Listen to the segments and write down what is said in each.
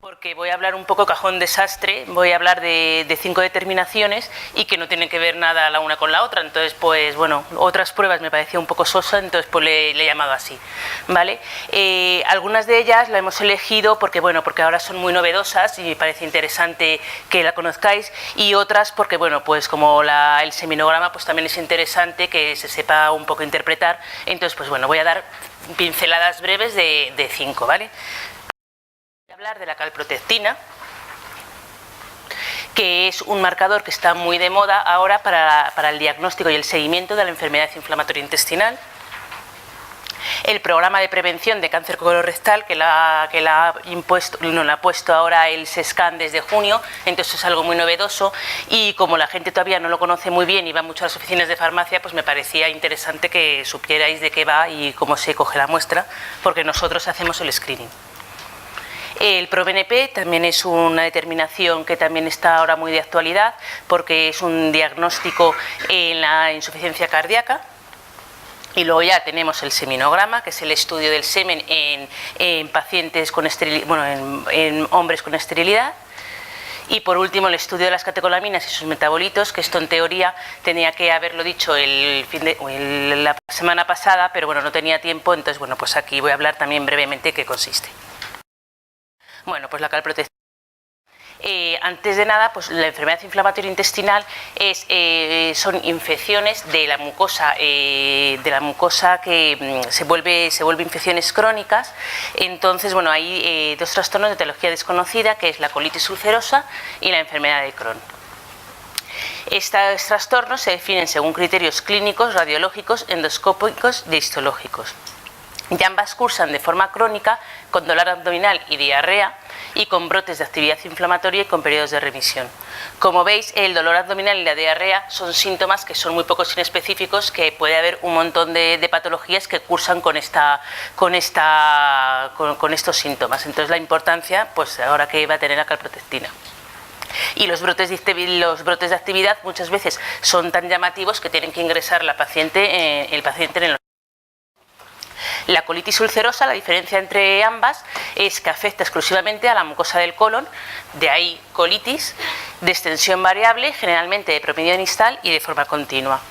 Porque voy a hablar un poco cajón desastre, voy a hablar de 5 determinaciones y que no tienen que ver nada la una con la otra. Entonces, pues bueno, otras pruebas me parecía un poco sosa, entonces pues le he llamado así, ¿vale? Algunas de ellas la hemos elegido porque, bueno, porque ahora son muy novedosas y me parece interesante que la conozcáis, y otras porque, bueno, pues como el seminograma, pues también es interesante que se sepa un poco interpretar. Entonces, pues bueno, voy a dar pinceladas breves de 5, ¿vale? Hablar de la calprotectina, que es un marcador que está muy de moda ahora para el diagnóstico y el seguimiento de la enfermedad inflamatoria intestinal. El programa de prevención de cáncer colorectal que la ha puesto ahora el SESCAN desde junio, entonces es algo muy novedoso, y como la gente todavía no lo conoce muy bien y va mucho a las oficinas de farmacia, pues me parecía interesante que supierais de qué va y cómo se coge la muestra, porque nosotros hacemos el screening. El ProBNP también es una determinación que también está ahora muy de actualidad, porque es un diagnóstico en la insuficiencia cardíaca. Y luego ya tenemos el seminograma, que es el estudio del semen en pacientes con en hombres con esterilidad. Y por último, el estudio de las catecolaminas y sus metabolitos, que esto en teoría tenía que haberlo dicho la semana pasada, pero bueno, no tenía tiempo, entonces bueno, pues aquí voy a hablar también brevemente qué consiste. Bueno, pues la calprotectina. Antes de nada, pues la enfermedad inflamatoria intestinal son infecciones de la mucosa que se vuelve infecciones crónicas. Entonces, bueno, hay dos trastornos de etiología desconocida, que es la colitis ulcerosa y la enfermedad de Crohn. Estos trastornos se definen según criterios clínicos, radiológicos, endoscópicos y histológicos. Y ambas cursan de forma crónica, con dolor abdominal y diarrea, y con brotes de actividad inflamatoria y con periodos de remisión. Como veis, el dolor abdominal y la diarrea son síntomas que son muy pocos inespecíficos, que puede haber un montón de patologías que cursan con estos síntomas. Entonces, la importancia, pues ahora que va a tener la calprotectina. Y los brotes de actividad muchas veces son tan llamativos que tienen que ingresar el paciente en el. La colitis ulcerosa, la diferencia entre ambas es que afecta exclusivamente a la mucosa del colon, de ahí colitis, de extensión variable, generalmente de promedio distal y de forma continua.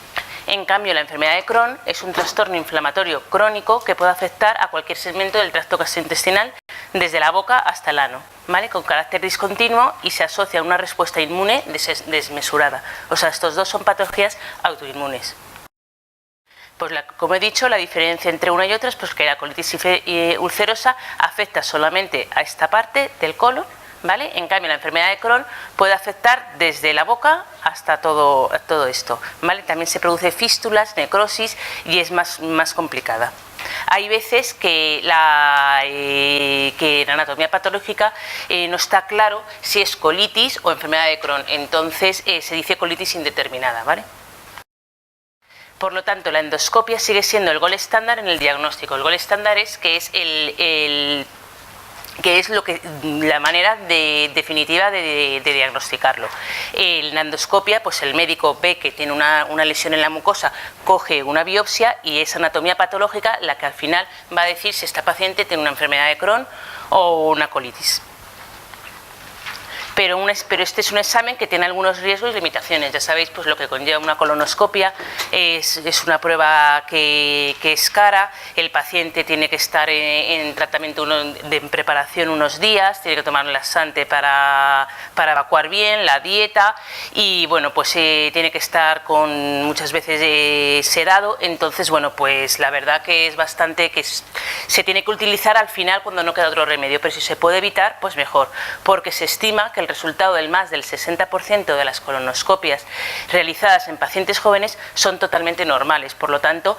En cambio, la enfermedad de Crohn es un trastorno inflamatorio crónico que puede afectar a cualquier segmento del tracto gastrointestinal, desde la boca hasta el ano, ¿vale? Con carácter discontinuo, y se asocia a una respuesta inmune desmesurada. O sea, estos dos son patologías autoinmunes. Pues como he dicho, la diferencia entre una y otra es pues que la colitis ulcerosa afecta solamente a esta parte del colon, ¿vale? En cambio, la enfermedad de Crohn puede afectar desde la boca hasta todo esto, ¿vale? También se produce fístulas, necrosis, y es más complicada. Hay veces que en anatomía patológica no está claro si es colitis o enfermedad de Crohn, entonces se dice colitis indeterminada, ¿vale? Por lo tanto, la endoscopia sigue siendo el gold estándar en el diagnóstico. El gold estándar es la manera definitiva de diagnosticarlo. En la endoscopia, pues el médico ve que tiene una lesión en la mucosa, coge una biopsia, y es anatomía patológica la que al final va a decir si esta paciente tiene una enfermedad de Crohn o una colitis. Pero este es un examen que tiene algunos riesgos y limitaciones. Ya sabéis pues lo que conlleva una colonoscopia, es una prueba que es cara, el paciente tiene que estar en tratamiento en preparación unos días, tiene que tomar un laxante para evacuar bien, la dieta, y bueno, pues tiene que estar muchas veces sedado. Entonces, bueno, pues la verdad que es bastante se tiene que utilizar al final cuando no queda otro remedio, pero si se puede evitar, pues mejor, porque se estima que el resultado del más del 60% de las colonoscopias realizadas en pacientes jóvenes son totalmente normales, por lo tanto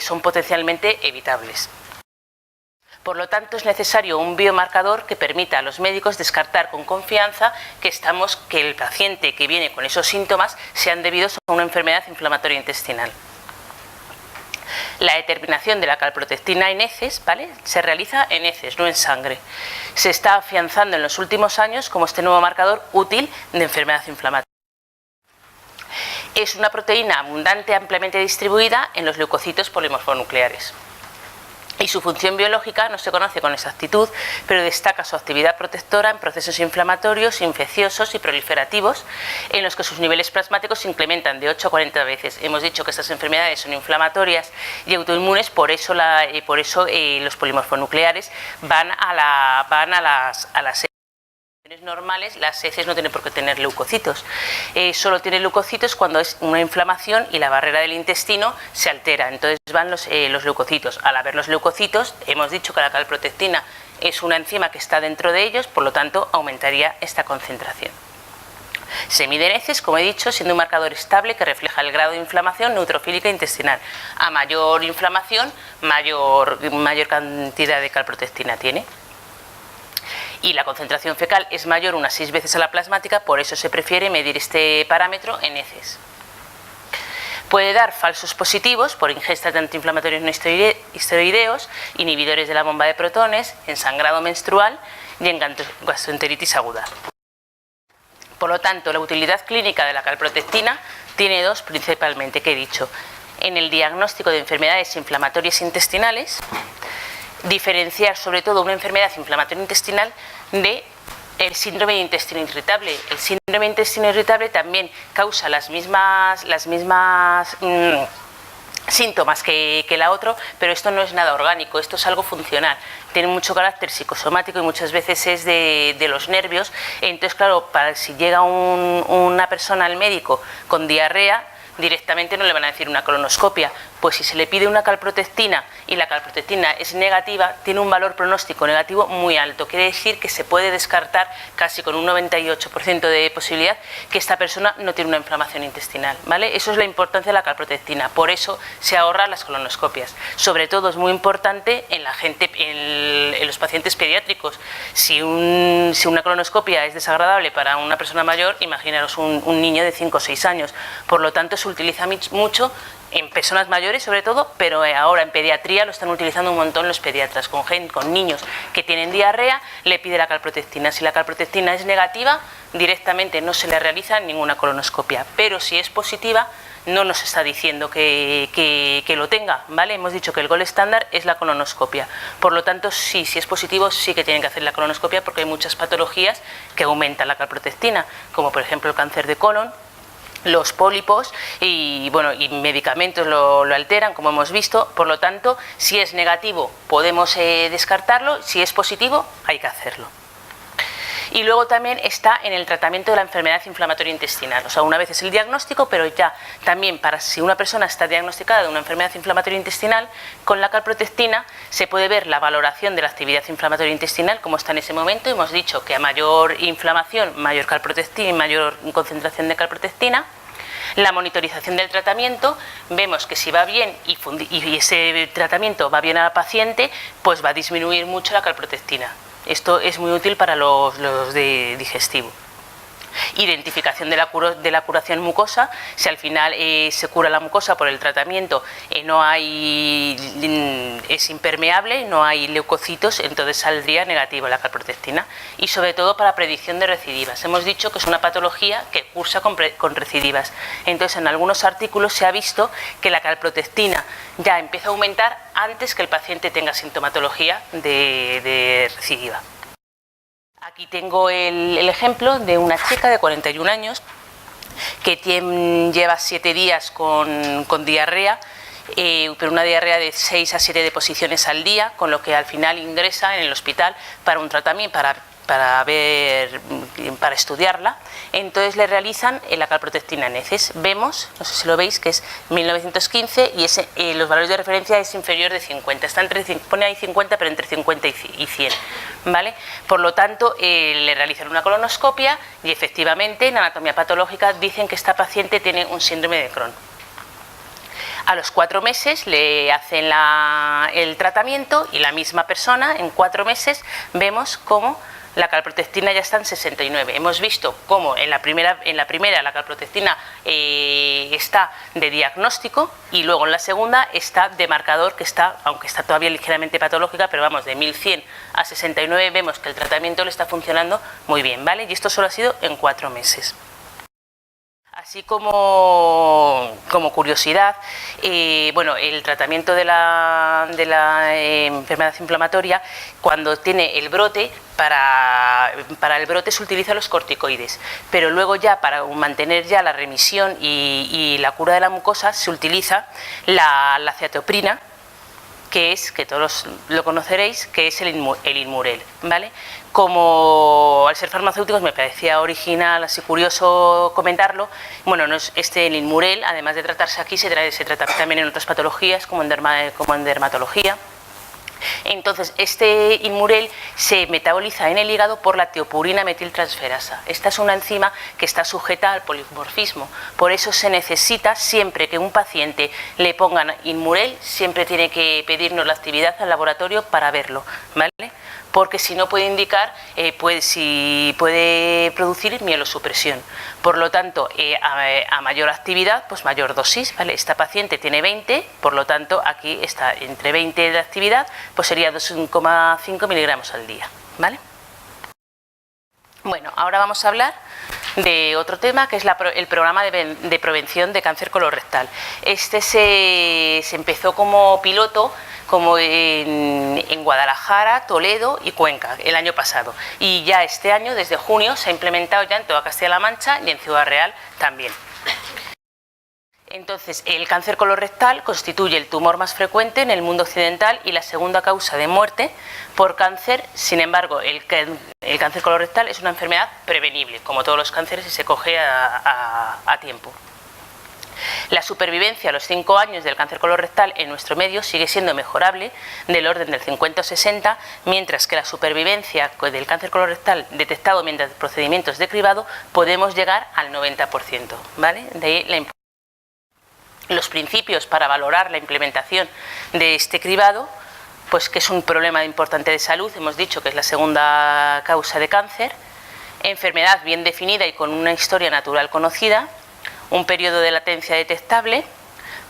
son potencialmente evitables. Por lo tanto, es necesario un biomarcador que permita a los médicos descartar con confianza que el paciente que viene con esos síntomas sean debidos a una enfermedad inflamatoria intestinal. La determinación de la calprotectina en heces, ¿vale?, se realiza en heces, no en sangre. Se está afianzando en los últimos años como este nuevo marcador útil de enfermedad inflamatoria. Es una proteína abundante, ampliamente distribuida en los leucocitos polimorfonucleares. y su función biológica no se conoce con exactitud, pero destaca su actividad protectora en procesos inflamatorios, infecciosos y proliferativos, en los que sus niveles plasmáticos se incrementan de 8 a 40 veces. Hemos dicho que estas enfermedades son inflamatorias y autoinmunes, por eso los polimorfonucleares van a las normales. Las heces no tienen por qué tener leucocitos, solo tiene leucocitos cuando es una inflamación y la barrera del intestino se altera, entonces van los leucocitos. Al haber los leucocitos, hemos dicho que la calprotectina es una enzima que está dentro de ellos, por lo tanto aumentaría esta concentración. Se mide en heces, como he dicho, siendo un marcador estable que refleja el grado de inflamación neutrofílica intestinal. A mayor inflamación, mayor cantidad de calprotectina tiene. Y la concentración fecal es mayor unas 6 veces a la plasmática, por eso se prefiere medir este parámetro en heces. Puede dar falsos positivos por ingesta de antiinflamatorios no esteroideos, inhibidores de la bomba de protones, en sangrado menstrual y en gastroenteritis aguda. Por lo tanto, la utilidad clínica de la calprotectina tiene dos principalmente, que he dicho: en el diagnóstico de enfermedades inflamatorias intestinales, diferenciar sobre todo una enfermedad inflamatoria intestinal de el síndrome de intestino irritable. El síndrome de intestino irritable también causa las mismas síntomas que la otra, pero esto no es nada orgánico, esto es algo funcional, tiene mucho carácter psicosomático y muchas veces es de los nervios. Entonces, claro, si llega una persona al médico con diarrea, directamente no le van a decir una colonoscopia. Pues si se le pide una calprotectina y la calprotectina es negativa, tiene un valor pronóstico negativo muy alto. Quiere decir que se puede descartar casi con un 98% de posibilidad que esta persona no tiene una inflamación intestinal, ¿vale? Eso es la importancia de la calprotectina. Por eso se ahorran las colonoscopias. Sobre todo es muy importante en los pacientes pediátricos. Si una colonoscopia es desagradable para una persona mayor, imaginaros un niño de 5 o 6 años. Por lo tanto, se utiliza mucho en personas mayores sobre todo, pero ahora en pediatría lo están utilizando un montón los pediatras. Con niños que tienen diarrea, le pide la calprotectina. Si la calprotectina es negativa, directamente no se le realiza ninguna colonoscopia, pero si es positiva, no nos está diciendo que lo tenga, ¿vale? Hemos dicho que el gold estándar es la colonoscopia. Por lo tanto, si es positivo, sí que tienen que hacer la colonoscopia, porque hay muchas patologías que aumentan la calprotectina, como por ejemplo el cáncer de colon, los pólipos y medicamentos lo alteran, como hemos visto. Por lo tanto, si es negativo podemos descartarlo, si es positivo hay que hacerlo. Y luego también está en el tratamiento de la enfermedad inflamatoria intestinal. O sea, una vez es el diagnóstico, pero ya también si una persona está diagnosticada de una enfermedad inflamatoria intestinal, con la calprotectina se puede ver la valoración de la actividad inflamatoria intestinal, como está en ese momento. Hemos dicho que a mayor inflamación, mayor calprotectina y mayor concentración de calprotectina. La monitorización del tratamiento, vemos que si va bien y ese tratamiento va bien a la paciente, pues va a disminuir mucho la calprotectina. Esto es muy útil para los de digestivo. Identificación de la curación mucosa. Si al final se cura la mucosa por el tratamiento, es impermeable, no hay leucocitos, entonces saldría negativa la calprotectina. Y sobre todo para predicción de recidivas. Hemos dicho que es una patología que cursa con recidivas. Entonces, en algunos artículos se ha visto que la calprotectina ya empieza a aumentar antes que el paciente tenga sintomatología de recidiva. Aquí tengo el ejemplo de una chica de 41 años que lleva 7 días con diarrea, pero una diarrea de 6 a 7 deposiciones al día, con lo que al final ingresa en el hospital para un tratamiento, para estudiarla. Entonces le realizan la calprotectina en heces. Vemos, no sé si lo veis, que es 1915 y los valores de referencia es inferior de 50. Pone ahí 50, pero entre 50 y 100, ¿vale? Por lo tanto, le realizan una colonoscopia y efectivamente en anatomía patológica dicen que esta paciente tiene un síndrome de Crohn. A los 4 meses le hacen el tratamiento y la misma persona, en 4 meses, vemos cómo la calprotectina ya está en 69. Hemos visto cómo en la primera la calprotectina está de diagnóstico y luego en la segunda está de marcador, que está, aunque está todavía ligeramente patológica, pero vamos, de 1100 a 69 vemos que el tratamiento le está funcionando muy bien, ¿vale? Y esto solo ha sido en 4 meses. Así como curiosidad, bueno, el tratamiento de la enfermedad inflamatoria, cuando tiene el brote, para el brote se utilizan los corticoides, pero luego ya para mantener ya la remisión y la cura de la mucosa se utiliza la cetoprina, que todos lo conoceréis, que es el Inmurel, ¿vale? Como al ser farmacéuticos me parecía original, así curioso comentarlo. Bueno, el Inmurel, además de tratarse aquí, se trata también en otras patologías, como en dermatología. Entonces, este Inmurel se metaboliza en el hígado por la teopurina metiltransferasa. Esta es una enzima que está sujeta al polimorfismo. Por eso se necesita, siempre que un paciente le pongan Inmurel, siempre tiene que pedirnos la actividad al laboratorio para verlo, ¿vale? Porque si no puede indicar, puede producir mielosupresión. Por lo tanto, a mayor actividad, pues mayor dosis, ¿vale? Esta paciente tiene 20, por lo tanto, aquí está entre 20 de actividad, pues sería 2,5 miligramos al día, ¿vale? Bueno, ahora vamos a hablar de otro tema, que es el programa de prevención de cáncer colorectal. Este se empezó como piloto en Guadalajara, Toledo y Cuenca el año pasado. Y ya este año, desde junio, se ha implementado ya en toda Castilla-La Mancha y en Ciudad Real también. Entonces, el cáncer colorectal constituye el tumor más frecuente en el mundo occidental y la segunda causa de muerte por cáncer. Sin embargo, el cáncer colorectal es una enfermedad prevenible, como todos los cánceres, y se coge a tiempo. La supervivencia a los 5 años del cáncer colorectal en nuestro medio sigue siendo mejorable, del orden del 50 o 60, mientras que la supervivencia del cáncer colorectal detectado mediante procedimientos de cribado podemos llegar al 90%, ¿vale? De ahí los principios para valorar la implementación de este cribado, pues que es un problema importante de salud, hemos dicho que es la segunda causa de cáncer, enfermedad bien definida y con una historia natural conocida, un periodo de latencia detectable,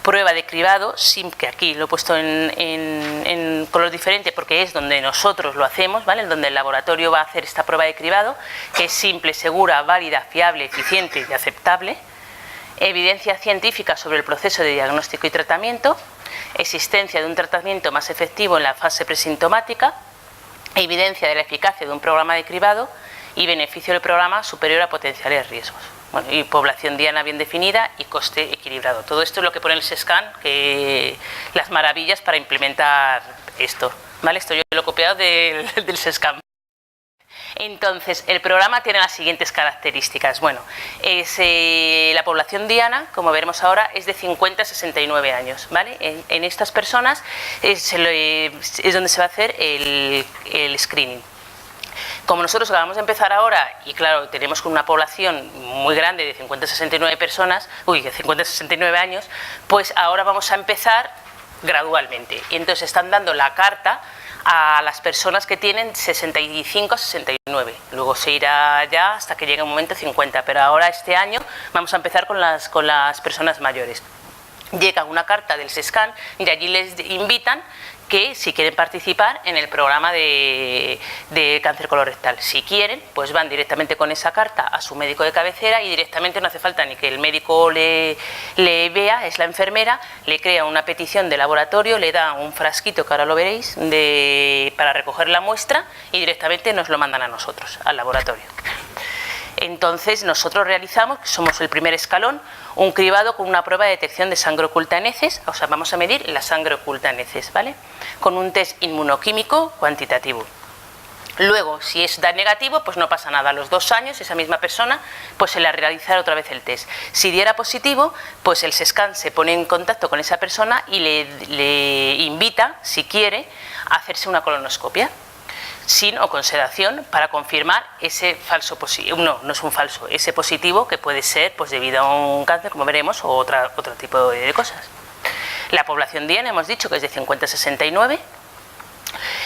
prueba de cribado, que aquí lo he puesto en color diferente porque es donde nosotros lo hacemos, ¿vale? Donde el laboratorio va a hacer esta prueba de cribado, que es simple, segura, válida, fiable, eficiente y aceptable. Evidencia científica sobre el proceso de diagnóstico y tratamiento, existencia de un tratamiento más efectivo en la fase presintomática, evidencia de la eficacia de un programa de cribado y beneficio del programa superior a potenciales riesgos. Bueno, y población diana bien definida y coste equilibrado. Todo esto es lo que pone el SESCAN, que las maravillas para implementar esto, ¿vale? Esto yo lo he copiado del SESCAN. Entonces, el programa tiene las siguientes características. Bueno, la población diana, como veremos ahora, es de 50 a 69 años, ¿vale? En estas personas es donde se va a hacer el screening. Como nosotros acabamos de empezar ahora, y claro, tenemos una población muy grande de 50 a 69 personas, de 50 a 69 años, pues ahora vamos a empezar gradualmente. Y entonces están dando la carta a las personas que tienen 65 a 69. Luego se irá ya hasta que llegue un momento 50, pero ahora este año vamos a empezar con las personas mayores. Llega una carta del SESCAN y allí les invitan que si quieren participar en el programa de cáncer colorectal. Si quieren, pues van directamente con esa carta a su médico de cabecera y directamente no hace falta ni que el médico le vea, es la enfermera, le crea una petición de laboratorio, le da un frasquito, que ahora lo veréis, para recoger la muestra y directamente nos lo mandan a nosotros, al laboratorio. Entonces nosotros realizamos, somos el primer escalón, un cribado con una prueba de detección de sangre oculta en heces, o sea, vamos a medir la sangre oculta en heces, ¿vale? Con un test inmunoquímico cuantitativo. Luego, si da negativo, pues no pasa nada. A los 2 años, esa misma persona, pues se le realizará otra vez el test. Si diera positivo, pues el SESCAN se pone en contacto con esa persona y le invita, si quiere, a hacerse una colonoscopia, sin o con sedación, para confirmar ese falso positivo, no es un falso, ese positivo que puede ser pues debido a un cáncer, como veremos, o otro tipo de cosas. La población diana hemos dicho que es de 50 a 69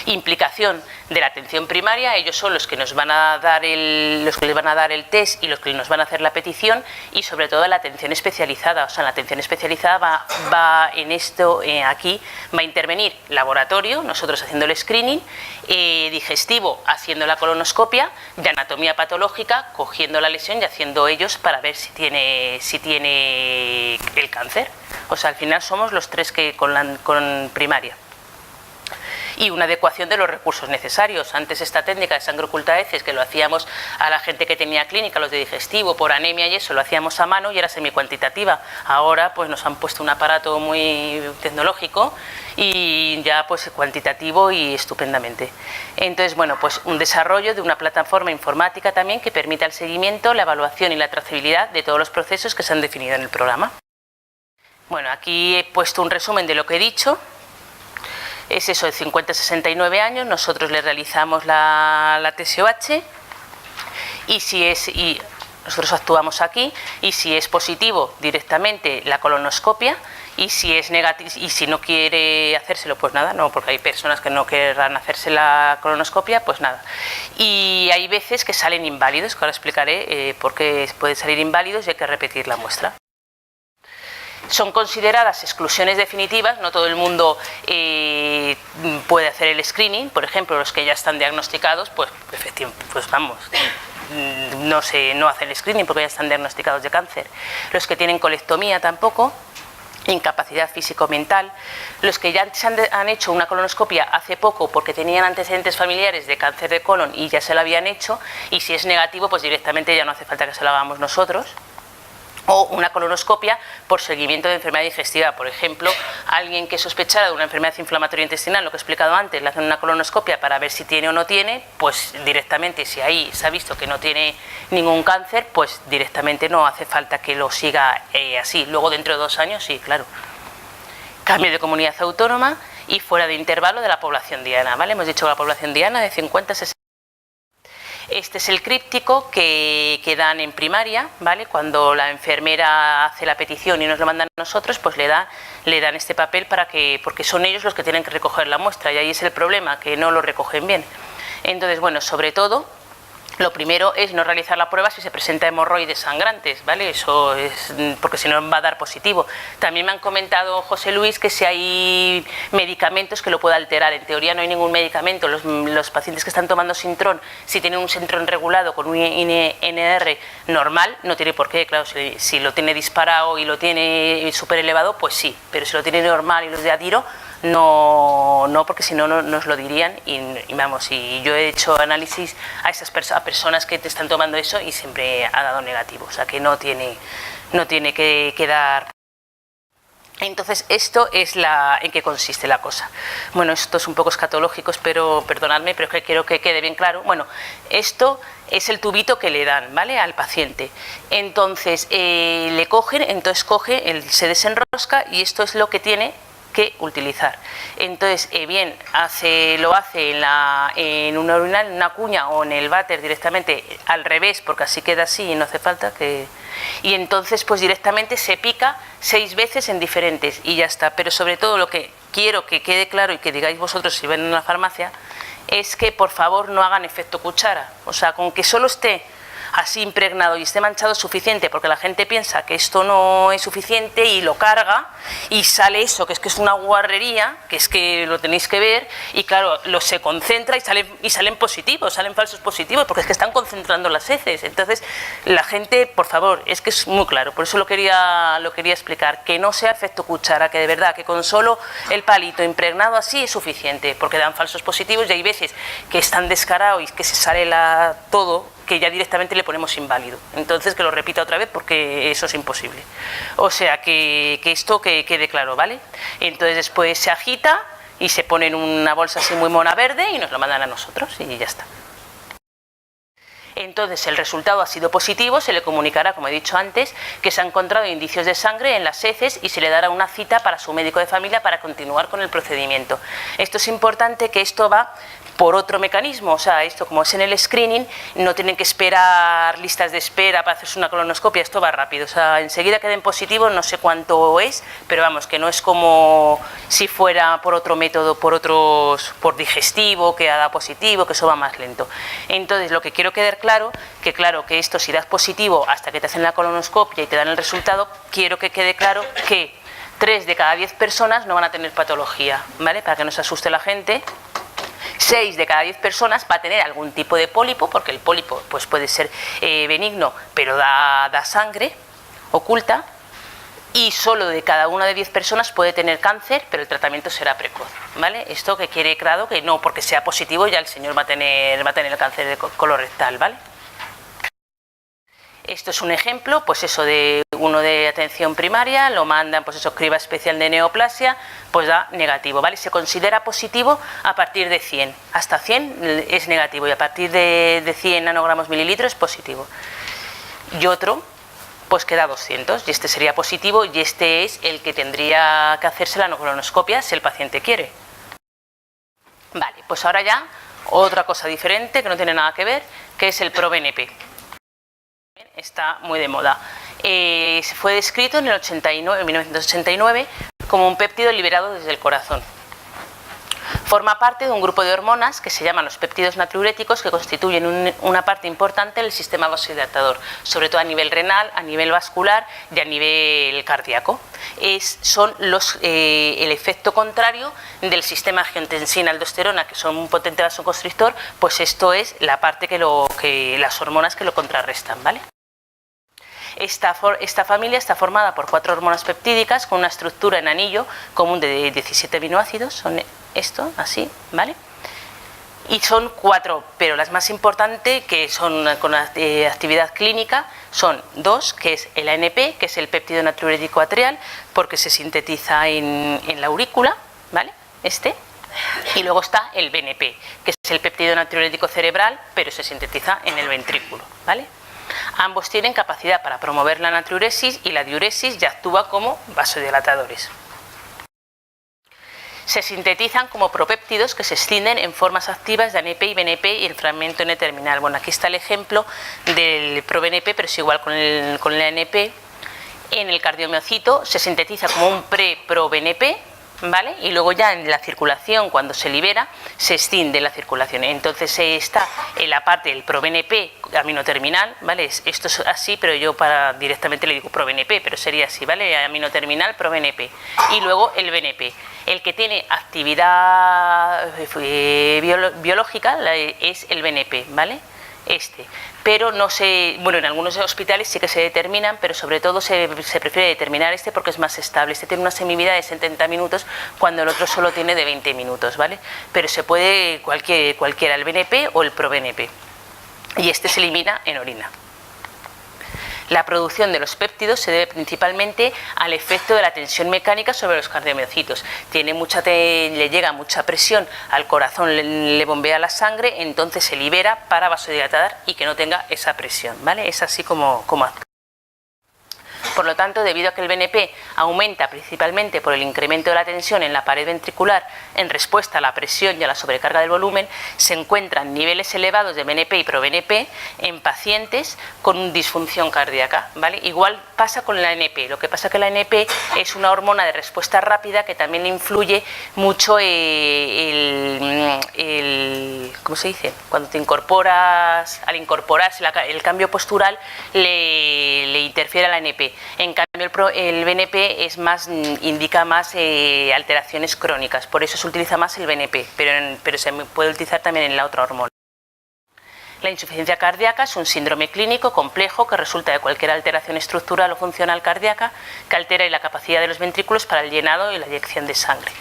Implicación de la atención primaria, ellos son los que nos van a dar les van a dar el test y los que nos van a hacer la petición, y sobre todo la atención especializada. O sea, la atención especializada va en esto, aquí va a intervenir laboratorio, nosotros haciendo el screening, digestivo haciendo la colonoscopia, de anatomía patológica cogiendo la lesión y haciendo ellos para ver si tiene el cáncer. O sea, al final somos los tres que con primaria. Y una adecuación de los recursos necesarios. Antes esta técnica de sangre oculta de heces, que lo hacíamos a la gente que tenía clínica, los de digestivo, por anemia y eso, lo hacíamos a mano y era semicuantitativa. Ahora pues nos han puesto un aparato muy tecnológico y ya pues cuantitativo y estupendamente. Entonces, bueno, pues un desarrollo de una plataforma informática también que permita el seguimiento, la evaluación y la trazabilidad de todos los procesos que se han definido en el programa. Bueno, aquí he puesto un resumen de lo que he dicho. Es eso, de 50 a 69 años, nosotros le realizamos la TSOH y nosotros actuamos aquí, y si es positivo directamente la colonoscopia, y si es negativo y si no quiere hacérselo, pues nada, no, porque hay personas que no querrán hacerse la colonoscopia, pues nada. Y hay veces que salen inválidos, que ahora explicaré por qué pueden salir inválidos y hay que repetir la muestra. Son consideradas exclusiones definitivas, no todo el mundo puede hacer el screening. Por ejemplo, los que ya están diagnosticados, pues vamos, no hacen el screening porque ya están diagnosticados de cáncer. Los que tienen colectomía tampoco, incapacidad físico-mental, los que ya han hecho una colonoscopia hace poco porque tenían antecedentes familiares de cáncer de colon y ya se lo habían hecho, y si es negativo, pues directamente ya no hace falta que se lo hagamos nosotros. O una colonoscopia por seguimiento de enfermedad digestiva. Por ejemplo, alguien que sospechara de una enfermedad inflamatoria intestinal, lo que he explicado antes, le hacen una colonoscopia para ver si tiene o no tiene, pues directamente, si ahí se ha visto que no tiene ningún cáncer, pues directamente no hace falta que lo siga así. Luego, dentro de 2 años, sí, claro. Cambio de comunidad autónoma y fuera de intervalo de la población diana, ¿vale? Hemos dicho la población diana de 50 a 60. Este es el críptico que dan en primaria, ¿vale? Cuando la enfermera hace la petición y nos lo mandan a nosotros, pues le dan este papel porque son ellos los que tienen que recoger la muestra, y ahí es el problema, que no lo recogen bien. Entonces, bueno, sobre todo, lo primero es no realizar la prueba si se presenta hemorroides sangrantes, ¿vale? Eso es porque si no va a dar positivo. También me han comentado, José Luis, que si hay medicamentos que lo pueda alterar. En teoría no hay ningún medicamento. Los pacientes que están tomando Sintrón, si tienen un Sintrón regulado con un INR normal, no tiene por qué. Claro, si lo tiene disparado y lo tiene súper elevado, pues sí. Pero si lo tiene normal y los de Adiro, no, porque si no nos lo dirían, y vamos, y yo he hecho análisis a esas personas que te están tomando eso y siempre ha dado negativo, o sea que no tiene que dar. Entonces, esto es en qué consiste la cosa. Bueno, esto es un poco escatológico, espero perdonadme, pero es que quiero que quede bien claro. Bueno, esto es el tubito que le dan, ¿vale?, al paciente. Entonces, le cogen, entonces se desenrosca, y esto es lo que tiene que utilizar. Entonces, bien, lo hace en una urinal, en una cuña o en el váter directamente al revés, porque así queda así y no hace falta que... Y entonces, pues directamente se pica 6 veces en diferentes y ya está. Pero sobre todo lo que quiero que quede claro y que digáis vosotros si ven en la farmacia es que por favor no hagan efecto cuchara. O sea, con que solo esté así impregnado y esté manchado es suficiente, porque la gente piensa que esto no es suficiente y lo carga y sale eso, que es una guarrería, que es que lo tenéis que ver, y claro, se concentra y salen positivos, salen falsos positivos, porque es que están concentrando las heces. Entonces, la gente, por favor, es que es muy claro, por eso lo quería explicar, que no sea efecto cuchara, que de verdad, que con solo el palito impregnado así es suficiente, porque dan falsos positivos, y hay veces que es tan descarado y que se sale todo, que ya directamente le ponemos inválido. Entonces, que lo repita otra vez porque eso es imposible. O sea, que esto que quede claro, ¿vale? Entonces después se agita y se pone en una bolsa así muy mona verde y nos lo mandan a nosotros y ya está. Entonces, el resultado ha sido positivo, se le comunicará, como he dicho antes, que se han encontrado indicios de sangre en las heces y se le dará una cita para su médico de familia para continuar con el procedimiento. Esto es importante, que esto va por otro mecanismo, o sea, esto como es en el screening, no tienen que esperar listas de espera para hacerse una colonoscopia, esto va rápido, o sea, enseguida que den positivo, no sé cuánto es, pero vamos, que no es como si fuera por otro método, por digestivo, que ha dado positivo, que eso va más lento. Entonces, lo que quiero quedar claro, que esto si das positivo hasta que te hacen la colonoscopia y te dan el resultado, quiero que quede claro que 3 de cada 10 personas no van a tener patología, ¿vale? Para que no se asuste la gente. 6 de cada 10 personas va a tener algún tipo de pólipo, porque el pólipo pues puede ser benigno, pero da sangre oculta. Y solo de cada una de 10 personas puede tener cáncer, pero el tratamiento será precoz, ¿vale? Esto que quede claro que no porque sea positivo ya el señor va a tener el cáncer de colorectal, ¿vale? Esto es un ejemplo, pues eso, de uno de atención primaria, lo mandan, pues eso, criba especial de neoplasia, pues da negativo, ¿vale? Se considera positivo a partir de 100, hasta 100 es negativo y a partir de 100 nanogramos mililitros es positivo. Y otro, pues queda 200 y este sería positivo y este es el que tendría que hacerse la colonoscopia si el paciente quiere. Vale, pues ahora ya otra cosa diferente que no tiene nada que ver, que es el ProBNP. Está muy de moda. Fue descrito en 1989 como un péptido liberado desde el corazón. Forma parte de un grupo de hormonas que se llaman los péptidos natriuréticos, que constituyen una parte importante del sistema vasodilatador, sobre todo a nivel renal, a nivel vascular y a nivel cardíaco. Son el efecto contrario del sistema angiotensina-aldosterona, que son un potente vasoconstrictor, pues esto es la parte que las hormonas que lo contrarrestan, ¿vale? Esta familia está formada por 4 hormonas peptídicas con una estructura en anillo común de 17 aminoácidos, son esto, así, ¿vale? Y son 4, pero las más importantes que son con actividad clínica son 2, que es el ANP, que es el péptido natriurético atrial, porque se sintetiza en la aurícula, ¿vale? Y luego está el BNP, que es el péptido natriurético cerebral, pero se sintetiza en el ventrículo, ¿vale? Ambos tienen capacidad para promover la natriuresis y la diuresis y actúa como vasodilatadores. Se sintetizan como propéptidos que se escinden en formas activas de ANP y BNP y el fragmento N-terminal. Bueno, aquí está el ejemplo del ProBNP, pero es igual con el ANP. En el cardiomiocito se sintetiza como un pre-ProBNP, ¿vale? Y luego ya en la circulación, cuando se libera, se extiende la circulación. Entonces está en la parte del ProBNP aminoterminal, ¿vale? Esto es así, pero yo directamente le digo ProBNP, pero sería así, ¿vale? Aminoterminal, ProBNP. Y luego el BNP. El que tiene actividad biológica es el BNP, ¿vale? Pero no se, bueno, en algunos hospitales sí que se determinan, pero sobre todo se prefiere determinar porque es más estable. Tiene una semivida de 70 minutos cuando el otro solo tiene de 20 minutos, ¿vale? Pero se puede cualquiera, el BNP o el ProBNP. Y se elimina en orina. La producción de los péptidos se debe principalmente al efecto de la tensión mecánica sobre los cardiomiocitos. Le llega mucha presión al corazón, le bombea la sangre, entonces se libera para vasodilatar y que no tenga esa presión, ¿vale? Es así como actúa. Por lo tanto, debido a que el BNP aumenta principalmente por el incremento de la tensión en la pared ventricular en respuesta a la presión y a la sobrecarga del volumen, se encuentran niveles elevados de BNP y ProBNP en pacientes con disfunción cardíaca, ¿vale? Igual pasa con la ANP, lo que pasa que la ANP es una hormona de respuesta rápida que también influye mucho ¿cómo se dice? Cuando te incorporas, al incorporarse el cambio postural le interfiere a la ANP. En cambio el BNP indica más alteraciones crónicas, por eso se utiliza más el BNP, pero se puede utilizar también en la otra hormona. La insuficiencia cardíaca es un síndrome clínico complejo que resulta de cualquier alteración estructural o funcional cardíaca que altera la capacidad de los ventrículos para el llenado y la eyección de sangre.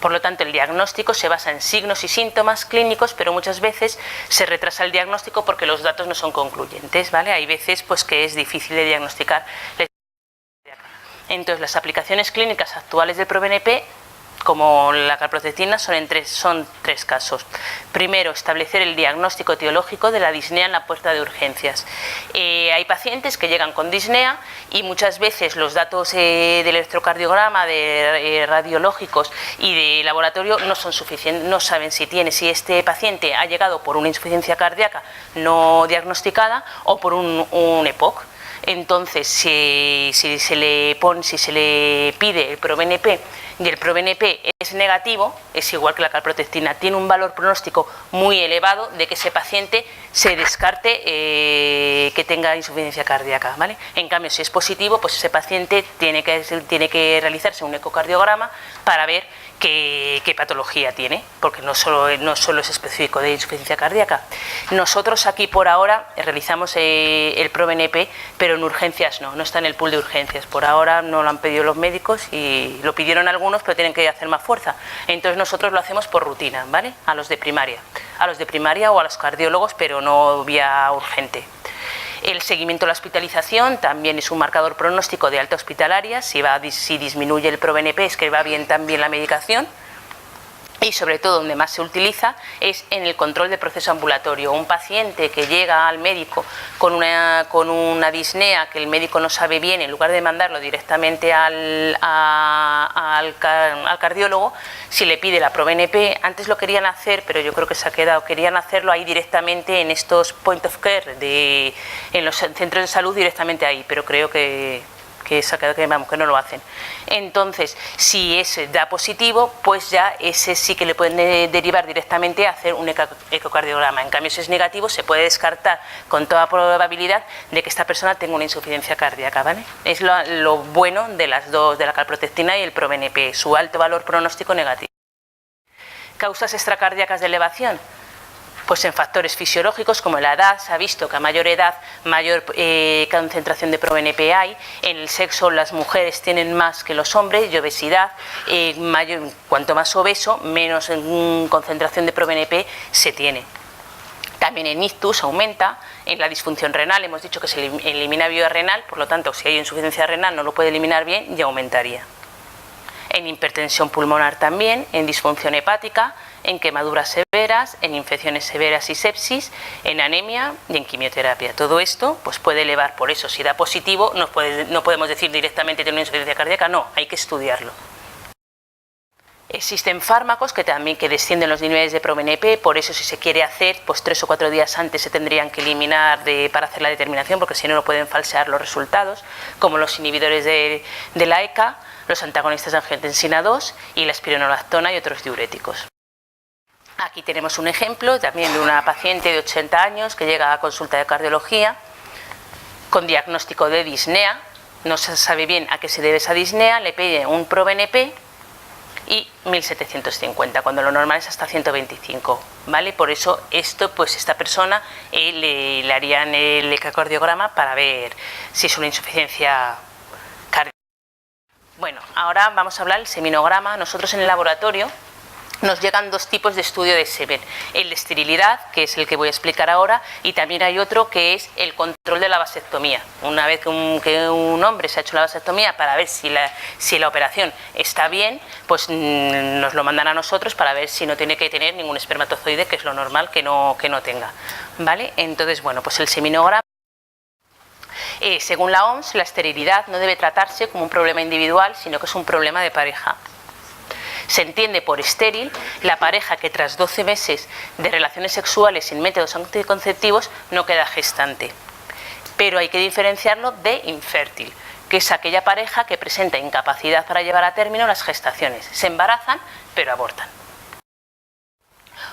Por lo tanto, el diagnóstico se basa en signos y síntomas clínicos, pero muchas veces se retrasa el diagnóstico porque los datos no son concluyentes, ¿vale? Hay veces que es difícil de diagnosticar. Entonces, las aplicaciones clínicas actuales del ProBNP como la calprotectina son tres casos. Primero, establecer el diagnóstico etiológico de la disnea en la puerta de urgencias. Hay pacientes que llegan con disnea y muchas veces los datos del electrocardiograma, de radiológicos y de laboratorio no son suficientes, no saben si este paciente ha llegado por una insuficiencia cardíaca no diagnosticada o por un EPOC. Entonces, si se le pide el ProBNP y el ProBNP es negativo, es igual que la calprotectina, tiene un valor pronóstico muy elevado de que ese paciente se descarte que tenga insuficiencia cardíaca, ¿vale? En cambio, si es positivo, pues ese paciente tiene que realizarse un ecocardiograma para ver qué patología tiene, porque no solo es específico de insuficiencia cardíaca. Nosotros aquí por ahora realizamos el ProBNP, pero en urgencias no está en el pool de urgencias. Por ahora no lo han pedido los médicos y lo pidieron algunos, pero tienen que hacer más fuerza. Entonces nosotros lo hacemos por rutina, ¿vale? A los de primaria o a los cardiólogos, pero no vía urgente. El seguimiento de la hospitalización también es un marcador pronóstico de alta hospitalaria. Si disminuye el ProBNP es que va bien también la medicación. Y sobre todo donde más se utiliza es en el control del proceso ambulatorio. Un paciente que llega al médico con una disnea que el médico no sabe bien, en lugar de mandarlo directamente al cardiólogo, si le pide la ProBNP, antes lo querían hacer, pero yo creo que se ha quedado, querían hacerlo ahí directamente en estos point of care, en los centros de salud directamente ahí, pero creo que no lo hacen. Entonces, si ese da positivo, pues ya ese sí que le pueden derivar directamente a hacer un ecocardiograma. En cambio, si es negativo, se puede descartar con toda probabilidad de que esta persona tenga una insuficiencia cardíaca, ¿vale? Es lo bueno de las dos, de la calprotectina y el ProBNP, su alto valor pronóstico negativo. ¿Causas extracardíacas de elevación? Pues en factores fisiológicos como la edad, se ha visto que a mayor edad mayor concentración de ProBNP hay. En el sexo las mujeres tienen más que los hombres y obesidad, cuanto más obeso menos concentración de ProBNP se tiene. También en ictus aumenta, en la disfunción renal hemos dicho que se elimina vía renal, por lo tanto si hay insuficiencia renal no lo puede eliminar bien y aumentaría. En hipertensión pulmonar también, en disfunción hepática, en quemaduras severas, en infecciones severas y sepsis, en anemia y en quimioterapia. Todo esto pues puede elevar, por eso si da positivo no podemos decir directamente tiene una insuficiencia cardíaca, no, hay que estudiarlo. Existen fármacos que también descienden los niveles de ProBNP, por eso si se quiere hacer, pues 3 o 4 días antes se tendrían que eliminar para hacer la determinación, porque si no, no pueden falsear los resultados, como los inhibidores de la ECA, los antagonistas de angiotensina 2 y la espironolactona y otros diuréticos. Aquí tenemos un ejemplo también de una paciente de 80 años que llega a consulta de cardiología con diagnóstico de disnea, no se sabe bien a qué se debe esa disnea, le pide un ProBNP y 1750, cuando lo normal es hasta 125, ¿vale? Por eso esta persona le harían el ecocardiograma para ver si es una insuficiencia cardíaca. Bueno, ahora vamos a hablar del seminograma. Nosotros en el laboratorio nos llegan dos tipos de estudio de semen, el de esterilidad, que es el que voy a explicar ahora, y también hay otro que es el control de la vasectomía. Una vez que un hombre se ha hecho la vasectomía para ver si la operación está bien, pues nos lo mandan a nosotros para ver si no tiene que tener ningún espermatozoide, que es lo normal que no tenga, ¿vale? Entonces, bueno, pues el seminograma. Según la OMS, la esterilidad no debe tratarse como un problema individual, sino que es un problema de pareja. Se entiende por estéril la pareja que tras 12 meses de relaciones sexuales sin métodos anticonceptivos no queda gestante. Pero hay que diferenciarlo de infértil, que es aquella pareja que presenta incapacidad para llevar a término las gestaciones. Se embarazan, pero abortan.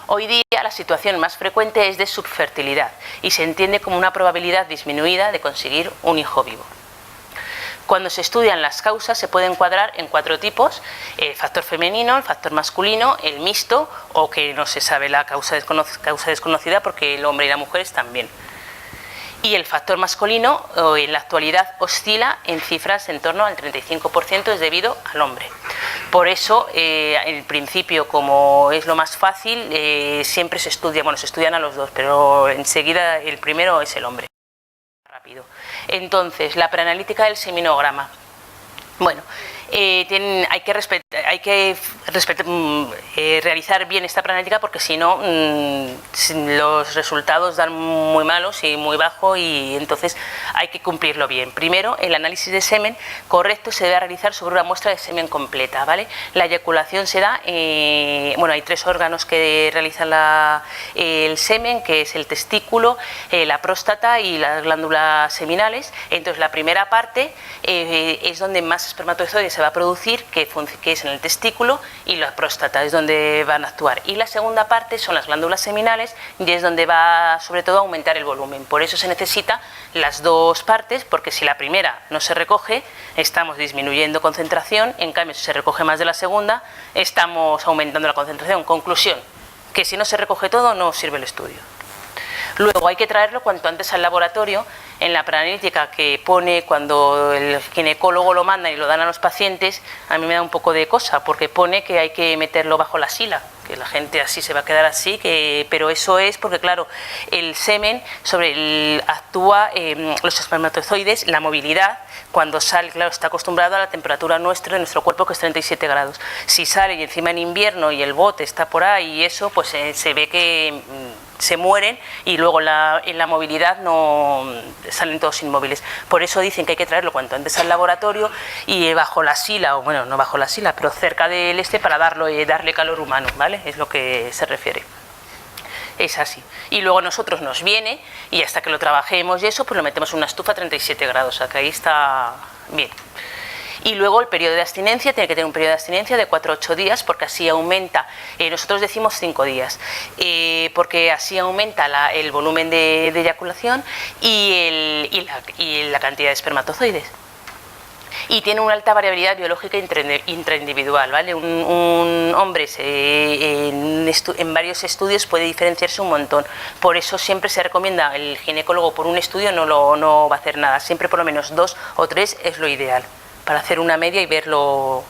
Hoy día la situación más frecuente es de subfertilidad y se entiende como una probabilidad disminuida de conseguir un hijo vivo. Cuando se estudian las causas se puede encuadrar en 4 tipos: el factor femenino, el factor masculino, el mixto o que no se sabe la causa desconocida porque el hombre y la mujer están bien. Y el factor masculino en la actualidad oscila en cifras en torno al 35%, es debido al hombre. Por eso, en principio, como es lo más fácil, siempre se estudian a los dos, pero enseguida el primero es el hombre. Rápido. Entonces, la preanalítica del seminograma. Bueno, hay que realizar bien esta analítica, porque si no los resultados dan muy malos y muy bajo, y entonces hay que cumplirlo bien. Primero, el análisis de semen correcto se debe realizar sobre una muestra de semen completa, ¿vale? La eyaculación se da, bueno, hay 3 órganos que realizan el semen, que es el testículo, la próstata y las glándulas seminales. Entonces, la primera parte es donde más espermatozoides se va a producir, que es en el testículo, y la próstata es donde van a actuar. Y la segunda parte son las glándulas seminales, y es donde va sobre todo a aumentar el volumen. Por eso se necesita las 2 partes, porque si la primera no se recoge, estamos disminuyendo concentración. En cambio, si se recoge más de la segunda, estamos aumentando la concentración. Conclusión, que si no se recoge todo, no sirve el estudio. Luego hay que traerlo cuanto antes al laboratorio. En la preanalítica que pone, cuando el ginecólogo lo manda y lo dan a los pacientes, a mí me da un poco de cosa, porque pone que hay que meterlo bajo la sila, que la gente así se va a quedar así, pero eso es porque, claro, el semen actúa los espermatozoides, la movilidad, cuando sale, claro, está acostumbrado a la temperatura nuestra de nuestro cuerpo, que es 37 grados. Si sale y encima en invierno y el bote está por ahí y eso, pues se ve que se mueren, y luego en la movilidad no salen todos inmóviles. Por eso dicen que hay que traerlo cuanto antes al laboratorio y bajo la sila, o bueno, no bajo la sila, pero cerca del para darle calor humano, ¿vale? Es lo que se refiere. Es así. Y luego a nosotros nos viene, y hasta que lo trabajemos y eso, pues lo metemos en una estufa a 37 grados, o sea que ahí está bien. Y luego el periodo de abstinencia, tiene que tener un periodo de abstinencia de 4 a 8 días, porque así aumenta, nosotros decimos 5 días, porque así aumenta el volumen de eyaculación y la cantidad de espermatozoides. Y tiene una alta variabilidad biológica intraindividual, ¿vale? Un hombre en varios estudios puede diferenciarse un montón. Por eso siempre se recomienda, el ginecólogo por un estudio no va a hacer nada, siempre por lo menos 2 o 3 es lo ideal, para hacer una media y verlo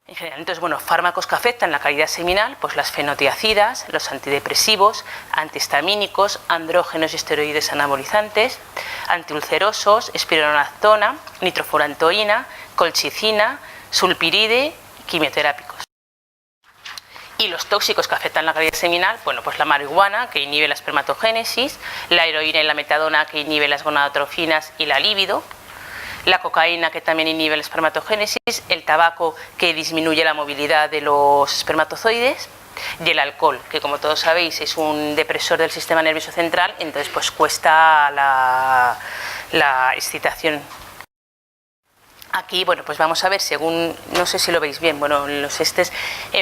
en general. Entonces, bueno, fármacos que afectan la calidad seminal, pues las fenotiacidas, los antidepresivos, antihistamínicos, andrógenos y esteroides anabolizantes, antiulcerosos, espironolactona, nitrofurantoína, colchicina, sulpiride, quimioterápicos. Y los tóxicos que afectan la calidad seminal, bueno, pues la marihuana, que inhibe la espermatogénesis, la heroína y la metadona, que inhibe las gonadotrofinas y la libido, la cocaína, que también inhibe la espermatogénesis, el tabaco, que disminuye la movilidad de los espermatozoides, y el alcohol, que como todos sabéis es un depresor del sistema nervioso central, entonces pues cuesta la excitación. Aquí, bueno, pues vamos a ver, según, no sé si lo veis bien, bueno, los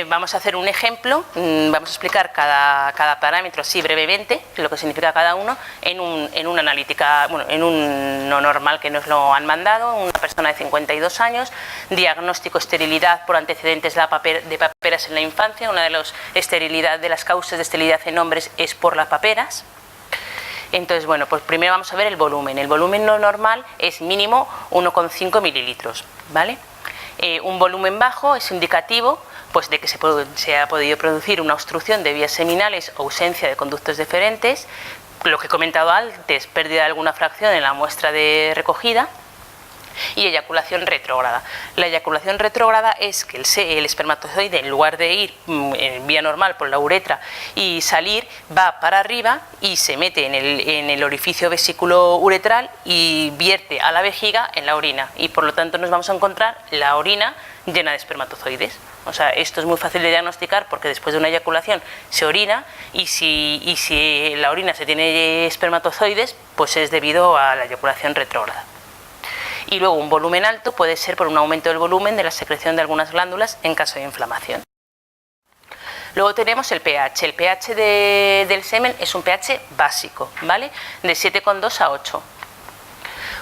vamos a hacer un ejemplo, vamos a explicar cada parámetro así brevemente, lo que significa cada uno, en una analítica, bueno, en un no normal que nos lo han mandado, una persona de 52 años, diagnóstico esterilidad por antecedentes de paperas en la infancia. Una de las causas de esterilidad en hombres es por las paperas. Entonces, bueno, pues primero vamos a ver el volumen. El volumen no normal es mínimo 1,5 mililitros, ¿vale? Un volumen bajo es indicativo, pues, de que se ha podido producir una obstrucción de vías seminales o ausencia de conductos deferentes, lo que he comentado antes, pérdida de alguna fracción en la muestra de recogida, y eyaculación retrógrada. La eyaculación retrógrada es que el espermatozoide, en lugar de ir en vía normal por la uretra y salir, va para arriba y se mete en el orificio vesículo uretral y vierte a la vejiga en la orina, y por lo tanto nos vamos a encontrar la orina llena de espermatozoides. O sea, esto es muy fácil de diagnosticar, porque después de una eyaculación se orina, y si la orina se tiene espermatozoides, pues es debido a la eyaculación retrógrada. Y luego un volumen alto puede ser por un aumento del volumen de la secreción de algunas glándulas en caso de inflamación. Luego tenemos el pH. El pH del semen es un pH básico, ¿vale? De 7,2 a 8.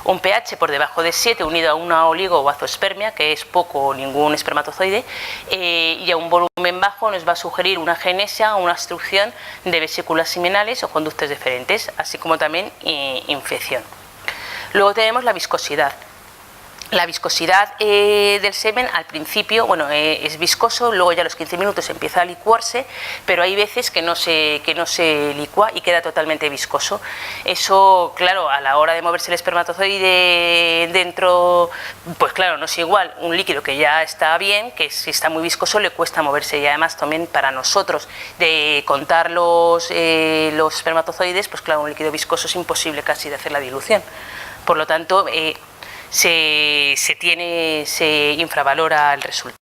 Un pH por debajo de 7 unido a una oligo o azoospermia, que es poco o ningún espermatozoide, y a un volumen bajo nos va a sugerir una agenesia o una obstrucción de vesículas seminales o conductos deferentes, así como también infección. Luego tenemos la viscosidad. La viscosidad del semen al principio, bueno, es viscoso, luego ya a los 15 minutos empieza a licuarse, pero hay veces que no se licúa y queda totalmente viscoso. Eso, claro, a la hora de moverse el espermatozoide dentro, pues claro, no es igual un líquido que ya está bien, que si está muy viscoso le cuesta moverse, y además también para nosotros de contar los espermatozoides, pues claro, un líquido viscoso es imposible casi de hacer la dilución. Por lo tanto, se infravalora el resultado.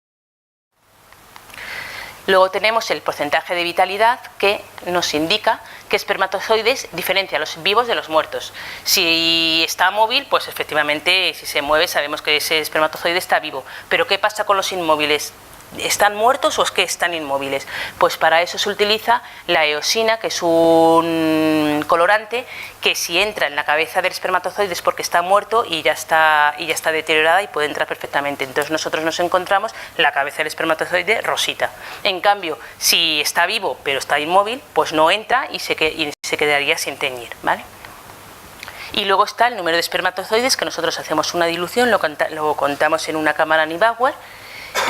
Luego tenemos el porcentaje de vitalidad, que nos indica que espermatozoides diferencia a los vivos de los muertos. Si está móvil, pues efectivamente si se mueve sabemos que ese espermatozoide está vivo. Pero ¿qué pasa con los inmóviles? ¿Están muertos o es que están inmóviles? Pues para eso se utiliza la eosina, que es un colorante que si entra en la cabeza del espermatozoide es porque está muerto y ya está deteriorada y puede entrar perfectamente. Entonces nosotros nos encontramos la cabeza del espermatozoide rosita. En cambio, si está vivo pero está inmóvil, pues no entra y se quedaría sin teñir, ¿vale? Y luego está el número de espermatozoides, que nosotros hacemos una dilución, lo contamos en una cámara Neubauer,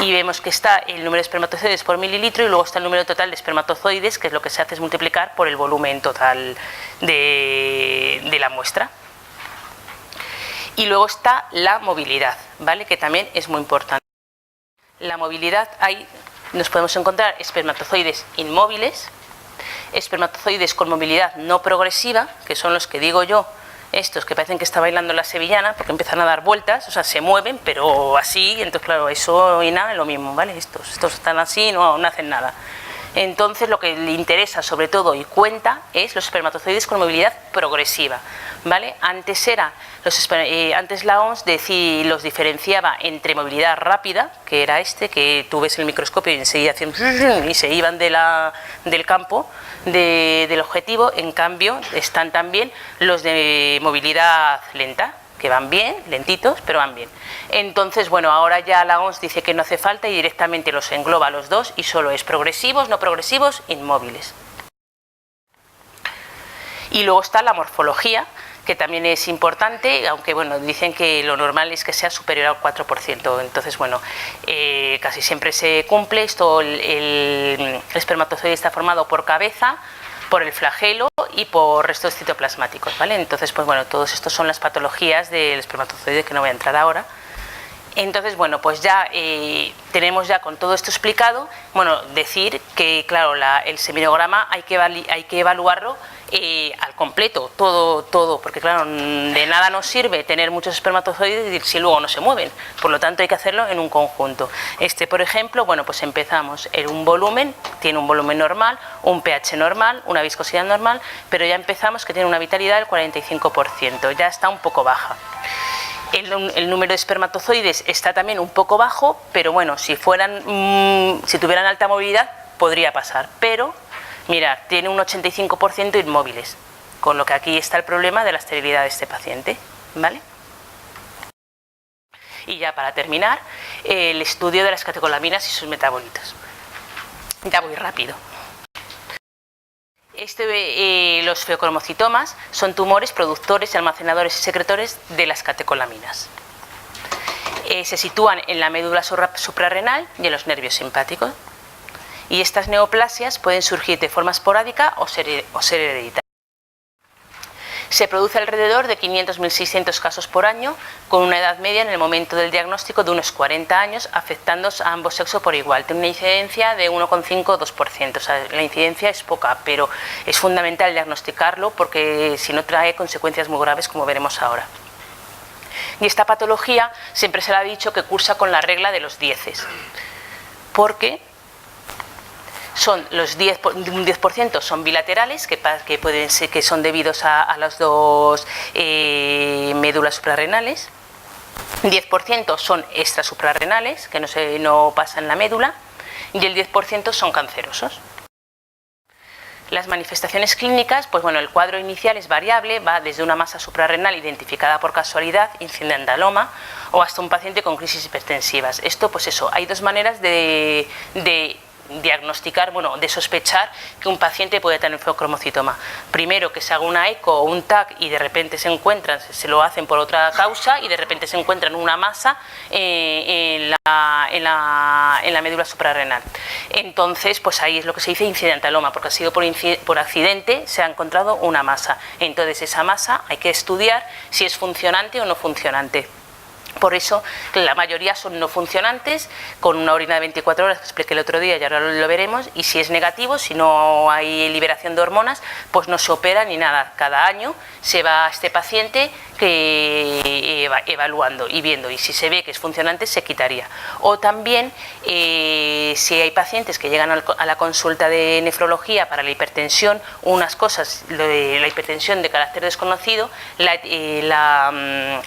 y vemos que está el número de espermatozoides por mililitro y luego está el número total de espermatozoides, que es lo que se hace es multiplicar por el volumen total de la muestra. Y luego está la movilidad, ¿vale?, que también es muy importante. La movilidad, ahí nos podemos encontrar espermatozoides inmóviles, espermatozoides con movilidad no progresiva, que son los que digo yo, estos que parecen que está bailando la sevillana, porque empiezan a dar vueltas, o sea, se mueven, pero así, entonces claro, eso y nada es lo mismo, ¿vale? Estos están así, no hacen nada. Entonces lo que le interesa sobre todo y cuenta es los espermatozoides con movilidad progresiva, ¿vale? Antes la OMS los diferenciaba entre movilidad rápida, que era que tú ves el microscopio y enseguida hacían y se iban del campo del objetivo. En cambio están también los de movilidad lenta, que van bien, lentitos, pero van bien. Entonces, bueno, ahora ya la OMS dice que no hace falta y directamente los engloba a los dos y solo es progresivos, no progresivos, inmóviles. Y luego está la morfología, que también es importante, aunque bueno, dicen que lo normal es que sea superior al 4%, entonces bueno, casi siempre se cumple. Esto, el espermatozoide está formado por cabeza, por el flagelo y por restos citoplasmáticos, ¿vale? Entonces, pues bueno, todos estos son las patologías del espermatozoide, que no voy a entrar ahora. Entonces, bueno, pues ya tenemos ya con todo esto explicado, bueno, decir que, claro, el seminograma hay que evaluarlo al completo, todo, porque claro, de nada nos sirve tener muchos espermatozoides si luego no se mueven, por lo tanto hay que hacerlo en un conjunto. Por ejemplo, bueno, pues empezamos en un volumen, tiene un volumen normal, un pH normal, una viscosidad normal, pero ya empezamos que tiene una vitalidad del 45%, ya está un poco baja. El número de espermatozoides está también un poco bajo, pero bueno, si tuvieran alta movilidad podría pasar, pero mirad, tiene un 85% inmóviles, con lo que aquí está el problema de la esterilidad de este paciente, ¿vale? Y ya para terminar, el estudio de las catecolaminas y sus metabolitos. Ya voy rápido. Los feocromocitomas son tumores productores, almacenadores y secretores de las catecolaminas. Se sitúan en la médula suprarrenal y en los nervios simpáticos. Y estas neoplasias pueden surgir de forma esporádica o ser hereditarias. Se produce alrededor de 500.600 casos por año, con una edad media en el momento del diagnóstico de unos 40 años, afectando a ambos sexos por igual. Tiene una incidencia de 1,5 o 2%, o sea, la incidencia es poca, pero es fundamental diagnosticarlo porque si no trae consecuencias muy graves, como veremos ahora. Y esta patología siempre se le ha dicho que cursa con la regla de los 10, porque son un 10% son bilaterales, que son debidos a las dos médulas suprarrenales, 10% son extrasuprarrenales, que no pasan la médula, y el 10% son cancerosos. Las manifestaciones clínicas, pues bueno, el cuadro inicial es variable, va desde una masa suprarrenal identificada por casualidad, incidentaloma, o hasta un paciente con crisis hipertensivas. Esto, pues eso, hay dos maneras de diagnosticar, bueno, de sospechar que un paciente puede tener feocromocitoma. Primero que se haga una eco o un TAC y de repente se encuentran, se lo hacen por otra causa y de repente se encuentran una masa en la médula suprarrenal. Entonces, pues ahí es lo que se dice incidentaloma, porque ha sido por accidente, se ha encontrado una masa. Entonces esa masa hay que estudiar si es funcionante o no funcionante. Por eso la mayoría son no funcionantes, con una orina de 24 horas que expliqué el otro día y ahora lo veremos, y si es negativo, si no hay liberación de hormonas, pues no se opera ni nada. Cada año se va a este paciente que evaluando y viendo, y si se ve que es funcionante se quitaría. O también si hay pacientes que llegan a la consulta de nefrología para la hipertensión, unas cosas, la hipertensión de carácter desconocido, en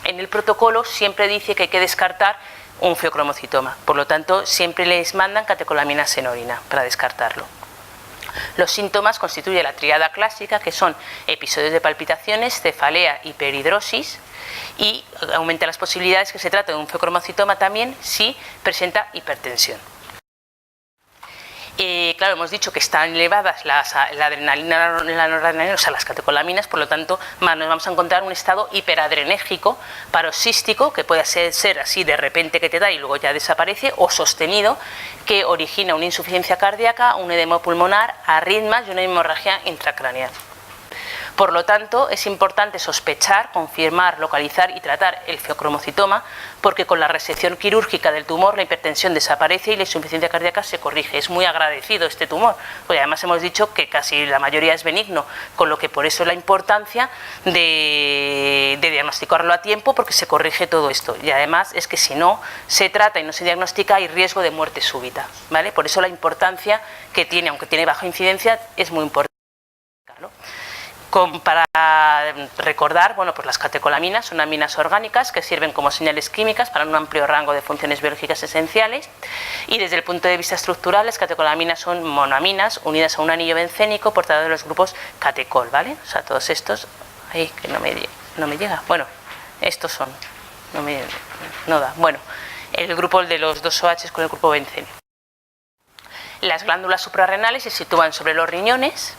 el protocolo siempre dice que hay que descartar un feocromocitoma, por lo tanto siempre les mandan catecolaminas en orina para descartarlo. Los síntomas constituyen la tríada clásica, que son episodios de palpitaciones, cefalea, hiperhidrosis, y aumenta las posibilidades que se trate de un feocromocitoma también si presenta hipertensión. Claro, hemos dicho que están elevadas la adrenalina, la noradrenalina, o sea, las catecolaminas, por lo tanto nos vamos a encontrar un estado hiperadrenégico, paroxístico, que puede ser así de repente que te da y luego ya desaparece, o sostenido, que origina una insuficiencia cardíaca, un edema pulmonar, arritmias y una hemorragia intracraneal. Por lo tanto, es importante sospechar, confirmar, localizar y tratar el feocromocitoma, porque con la resección quirúrgica del tumor la hipertensión desaparece y la insuficiencia cardíaca se corrige. Es muy agradecido este tumor, porque además hemos dicho que casi la mayoría es benigno, con lo que por eso la importancia de diagnosticarlo a tiempo, porque se corrige todo esto. Y además es que si no se trata y no se diagnostica hay riesgo de muerte súbita, ¿vale? Por eso la importancia que tiene, aunque tiene baja incidencia, es muy importante, ¿no? Para recordar, bueno, pues las catecolaminas son aminas orgánicas que sirven como señales químicas para un amplio rango de funciones biológicas esenciales, y desde el punto de vista estructural las catecolaminas son monoaminas unidas a un anillo bencénico portador de los grupos catecol, ¿vale? O sea, todos estos, ahí que no me llega, bueno, estos son, no da, bueno, el grupo de los dos OH con el grupo bencénico. Las glándulas suprarrenales se sitúan sobre los riñones,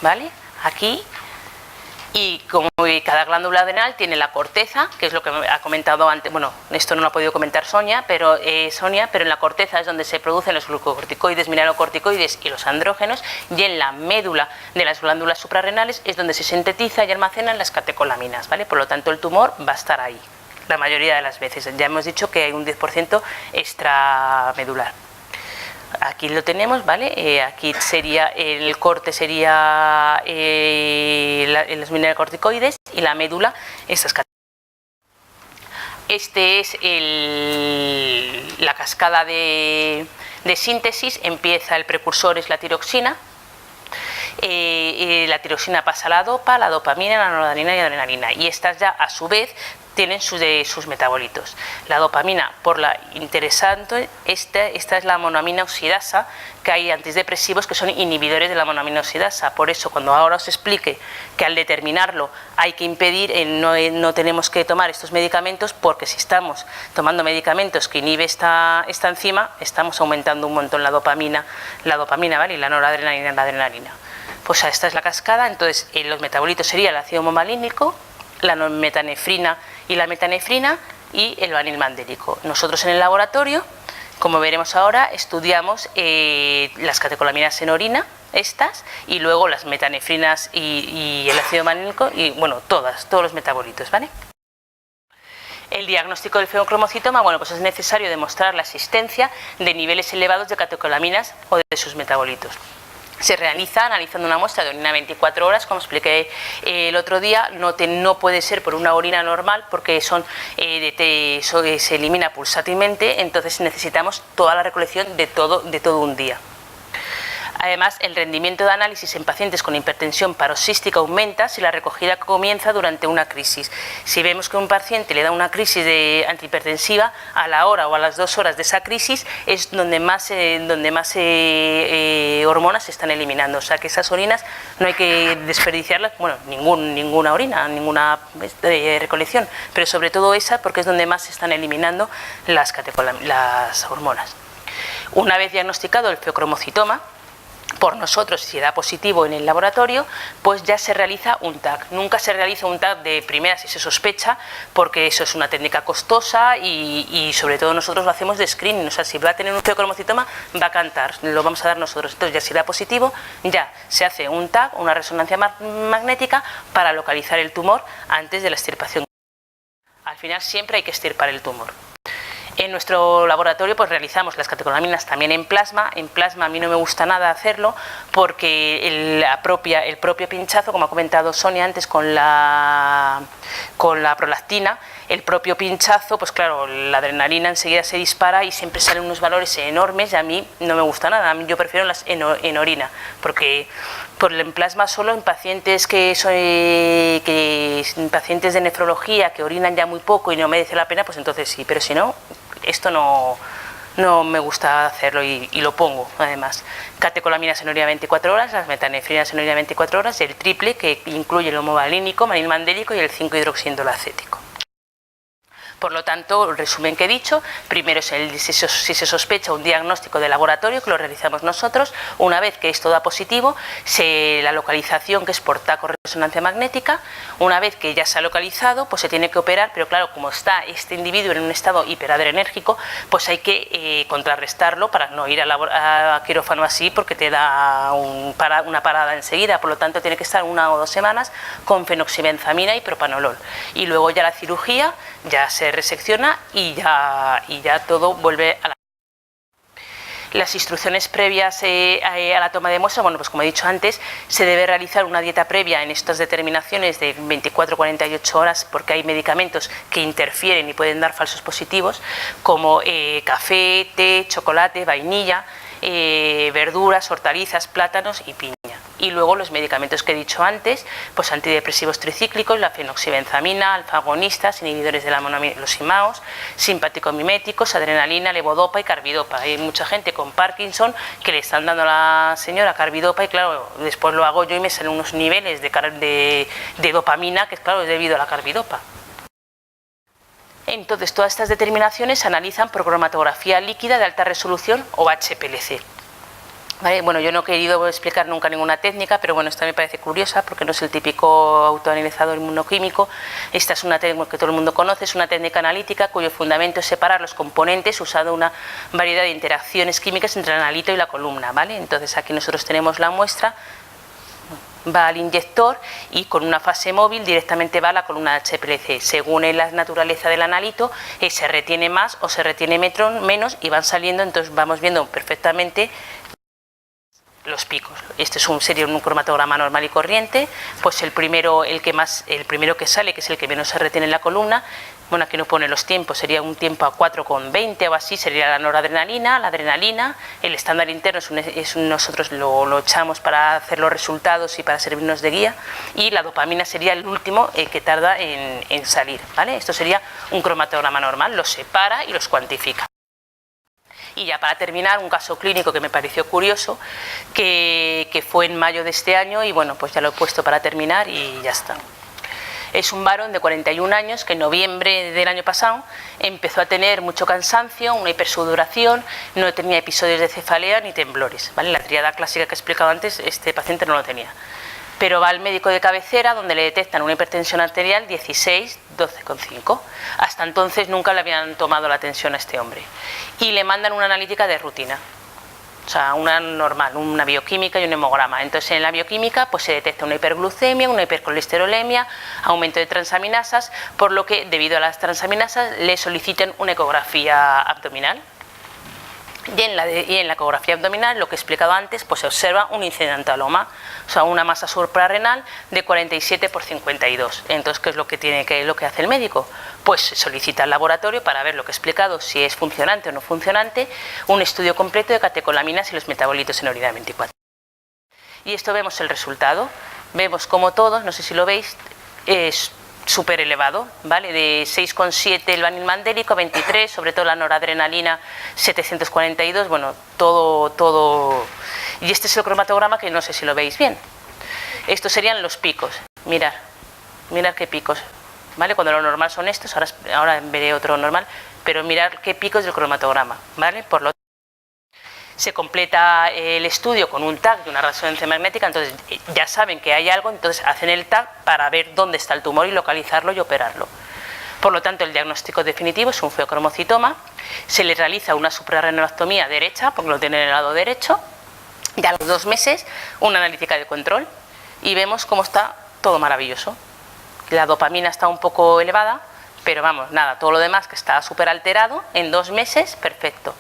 ¿vale? Aquí, y como cada glándula adrenal tiene la corteza, que es lo que ha comentado antes, bueno, esto no lo ha podido comentar Sonia, pero en la corteza es donde se producen los glucocorticoides, mineralocorticoides y los andrógenos, y en la médula de las glándulas suprarrenales es donde se sintetiza y almacenan las catecolaminas, ¿vale? Por lo tanto, el tumor va a estar ahí, la mayoría de las veces. Ya hemos dicho que hay un 10% extramedular. Aquí lo tenemos, ¿vale? Aquí sería el corte, sería los mineralocorticoides, y la médula, estas catecolaminas. Este es la cascada de síntesis. Empieza, el precursor es la tiroxina. La tiroxina pasa a la dopamina, la noradrenalina y la adrenalina, y estas ya a su vez tienen sus metabolitos. La dopamina, por la interesante, esta es la monoamina oxidasa, que hay antidepresivos que son inhibidores de la monoamina oxidasa. Por eso, cuando ahora os explique que al determinarlo hay que impedir, no tenemos que tomar estos medicamentos, porque si estamos tomando medicamentos que inhiben esta enzima, estamos aumentando un montón la dopamina, ¿vale? Y la noradrenalina y la adrenalina. Pues esta es la cascada. Entonces los metabolitos serían el ácido homomalínico, la metanefrina y la metanefrina, y el vanilmandélico. Nosotros en el laboratorio, como veremos ahora, estudiamos las catecolaminas en orina, estas, y luego las metanefrinas y el ácido homomalínico, y bueno, todos los metabolitos, ¿vale? El diagnóstico del feocromocitoma, bueno, pues es necesario demostrar la existencia de niveles elevados de catecolaminas o de sus metabolitos. Se realiza analizando una muestra de orina 24 horas, como expliqué el otro día. No puede ser por una orina normal, porque se elimina pulsátilmente, entonces necesitamos toda la recolección de todo un día. Además, el rendimiento de análisis en pacientes con hipertensión paroxística aumenta si la recogida comienza durante una crisis. Si vemos que un paciente le da una crisis antihipertensiva, a la hora o a las 2 horas de esa crisis es donde más hormonas se están eliminando. O sea que esas orinas no hay que desperdiciarlas, bueno, ninguna orina, ninguna recolección, pero sobre todo esa, porque es donde más se están eliminando las hormonas. Una vez diagnosticado el feocromocitoma por nosotros, si da positivo en el laboratorio, pues ya se realiza un TAC. Nunca se realiza un TAC de primera si se sospecha, porque eso es una técnica costosa y sobre todo nosotros lo hacemos de screening. O sea, si va a tener un feocromocitoma, va a cantar, lo vamos a dar nosotros. Entonces ya si da positivo, ya se hace un TAC, una resonancia magnética, para localizar el tumor antes de la extirpación. Al final siempre hay que extirpar el tumor. En nuestro laboratorio pues realizamos las catecolaminas también en plasma. En plasma a mí no me gusta nada hacerlo porque el propio pinchazo, como ha comentado Sonia antes con la prolactina, el propio pinchazo, pues claro, la adrenalina enseguida se dispara y siempre salen unos valores enormes y a mí no me gusta nada. Yo prefiero en orina, porque en plasma solo en pacientes pacientes de nefrología que orinan ya muy poco y no merece la pena, pues entonces sí, pero si no, esto no me gusta hacerlo y lo pongo además. Catecolaminas en orina 24 horas, las metanefrinas en orina 24 horas, el triple que incluye el homovalínico, manilmandélico y el 5-hidroxiindol acético. Por lo tanto, el resumen que he dicho, primero es si se sospecha un diagnóstico de laboratorio, que lo realizamos nosotros. Una vez que esto da positivo, la localización, que es por TAC o resonancia magnética. Una vez que ya se ha localizado, pues se tiene que operar, pero claro, como está este individuo en un estado hiperadrenérgico, pues hay que contrarrestarlo para no ir a quirófano así, porque te da una parada enseguida. Por lo tanto, tiene que estar 1 o 2 semanas con fenoxibenzamina y propanolol. Y luego ya la cirugía ya se resecciona y ya todo vuelve a la... Las instrucciones previas a la toma de muestra, bueno, pues como he dicho antes, se debe realizar una dieta previa en estas determinaciones de 24-48 horas, porque hay medicamentos que interfieren y pueden dar falsos positivos, como café, té, chocolate, vainilla, verduras, hortalizas, plátanos y piña. Y luego los medicamentos que he dicho antes, pues antidepresivos tricíclicos, la fenoxibenzamina, alfagonistas, inhibidores de los IMAOs, simpático-miméticos, adrenalina, levodopa y carbidopa. Hay mucha gente con Parkinson que le están dando a la señora carbidopa y claro, después lo hago yo y me salen unos niveles de dopamina que claro, es debido a la carbidopa. Entonces, todas estas determinaciones se analizan por cromatografía líquida de alta resolución o HPLC. ¿Vale? Bueno, yo no he querido explicar nunca ninguna técnica, pero bueno, esta me parece curiosa porque no es el típico autoanalizador inmunoquímico. Esta es una técnica que todo el mundo conoce, es una técnica analítica cuyo fundamento es separar los componentes usando una variedad de interacciones químicas entre el analito y la columna, ¿vale? Entonces aquí nosotros tenemos la muestra, va al inyector y con una fase móvil directamente va a la columna HPLC. Según la naturaleza del analito, se retiene más o se retiene menos y van saliendo, entonces vamos viendo perfectamente los picos. Este sería un cromatograma normal y corriente, pues el primero que sale, que es el que menos se retiene en la columna. Bueno, aquí no pone los tiempos, sería un tiempo a 4,20 o así, sería la noradrenalina, la adrenalina, el estándar interno nosotros lo echamos para hacer los resultados y para servirnos de guía, y la dopamina sería el último que tarda en salir, ¿vale? Esto sería un cromatograma normal, los separa y los cuantifica. Y ya para terminar, un caso clínico que me pareció curioso, que fue en mayo de este año y bueno, pues ya lo he puesto para terminar y ya está. Es un varón de 41 años que en noviembre del año pasado empezó a tener mucho cansancio, una hipersudoración, no tenía episodios de cefalea ni temblores, ¿vale? La tríada clásica que he explicado antes, este paciente no lo tenía. Pero va al médico de cabecera donde le detectan una hipertensión arterial 16, 12,5. Hasta entonces nunca le habían tomado la tensión a este hombre. Y le mandan una analítica de rutina. O sea, una normal, una bioquímica y un hemograma. Entonces, en la bioquímica pues se detecta una hiperglucemia, una hipercolesterolemia, aumento de transaminasas, por lo que, debido a las transaminasas, le solicitan una ecografía abdominal. Y en la ecografía abdominal, lo que he explicado antes, pues se observa un incidentaloma, o sea, una masa suprarrenal de 47 por 52. Entonces, ¿qué es lo que hace el médico? Pues solicita al laboratorio para ver lo que he explicado, si es funcionante o no funcionante, un estudio completo de catecolaminas y los metabolitos en orina 24. Y esto vemos el resultado, vemos como todos, no sé si lo veis, es súper elevado, ¿vale? De 6,7 el vanilmandélico, 23, sobre todo la noradrenalina 742, bueno, todo. Y este es el cromatograma que no sé si lo veis bien. Estos serían los picos, mirad qué picos, ¿vale? Cuando lo normal son estos, ahora veré otro normal, pero mirad qué picos del cromatograma, ¿vale? Se completa el estudio con un TAC de una resonancia magnética, entonces ya saben que hay algo, entonces hacen el TAC para ver dónde está el tumor y localizarlo y operarlo. Por lo tanto, el diagnóstico definitivo es un feocromocitoma, se le realiza una suprarrenalostomía derecha, porque lo tiene en el lado derecho, y a los 2 meses una analítica de control y vemos cómo está todo maravilloso. La dopamina está un poco elevada, pero vamos, nada, todo lo demás que está súper alterado, en 2 meses, perfecto.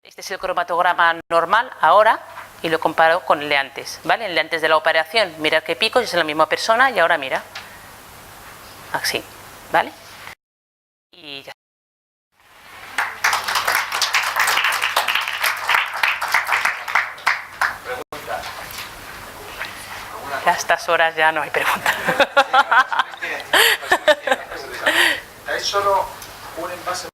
Este es el cromatograma normal ahora y lo comparo con el de antes, ¿vale? El de antes de la operación, mirad qué picos, es la misma persona y ahora mira, así, ¿vale? Y ya. Preguntas. A estas horas ya no hay preguntas. ¿Es solo un envase?